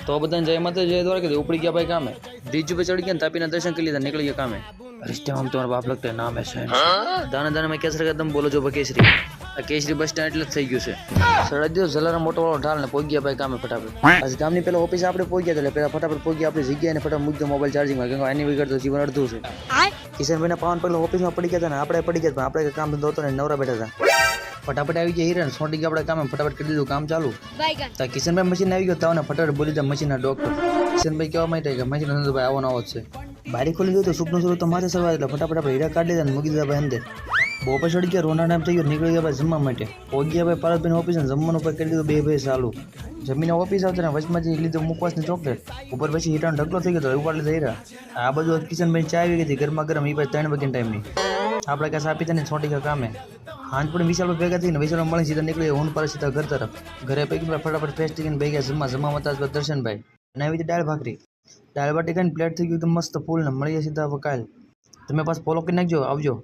तो बधाने जय माता जय द्वारका उपड़ी गया भाई कामे ब्रिज पे चढ़ गया तापी ना दर्शन कर लिया निकल गया कामे। रिश्ते हम तुम्हारा बाप लगता है नाम है सैन दाना दाना में केसरी कदम बोलो जो केसरी केसरी बस स्टेન્ડ એટલે થઈ ગયું છે સડા દિવસ જલારામ મોટો વાળો ઢાલ ને પહોંચી ગયા ભાઈ કામે ફટાફટ આજ ગામની પેલા ઓફિસ આપણે પહોંચી ગયા એટલે પેલા ફટાફટ પહોંચી ગયા આપણી જગ્યાએ ને ફટાફટ મૂકી દો મોબાઈલ ચાર્જિંગમાં કેમ કે આની વગર તો જીવન અડધું છે કિશનભાઈના પાવન પેલા ઓફિસમાં પડી ગયા હતા ને આપણે પડી ગયા પણ આપણે કામ ધંધો હતો ને નવરા બેઠા હતા ફટાફટ આવી ગયા હિરણ સોટી ગયા આપણે કામે ફટાફટ કરી દીધું કામ ચાલુ તો કિશનભાઈ મશીન આવી ગયો તાવને ફટાફટ બોલી દે મશીનના ડોક્ટર કિશનભાઈ કહેવા માંડ્યા કે મશીન ધંધો ભાઈ આવો નવો જ છે બારી ખોલી દીધું તો સુપનું શરૂ તો માથે સવાર એટલે ફટાફટ આપણે હીરા કાઢી દીધા મૂકી દીધા ભાઈ અંદર બપોર ચડી ગયા રોના ટાઈમ થઈ ગયો નીકળી ગયા ભાઈ જમવા માટે પહોંચી ગયા ભાઈ પારસભાઈની ઓફિસ જમવાનું ભાઈ કરી દીધું બે ભાઈ ચાલુ જમીને ઓફિસ આવતા ને વચમાંથી લીધું મુકવાસની ચોકલેટ ઉપર પછી હીરાનો ઢગલો થઈ ગયો તો ઉપાડ લીધા હીરા આ બધું કિશનભાઈ ચા આવી ગઈ હતી ગરમા ગરમ એ ભાઈ 3 વાગ્યાના ટાઈમની આપણે કાંઈ આપી હતા ને છોટી ગયા કામે હાંજ પણ વિશાલ ભેગા થઈને વિશાલ મળી સીધા નીકળી હું પર સીધા ઘર તરફ ઘરે પૈકી ફટાફટ ફેસ ટીકીને ભેગા જમવા હતા દર્શનભાઈ અને આવી હતી દાળ ભાખરી દાળ બાટી ખાઈને પ્લેટ થઈ ગયું તો મસ્ત ફૂલ ને મળીએ સીધા કાલ તમે પાસ ફોલો કરી નાખજો આવજો।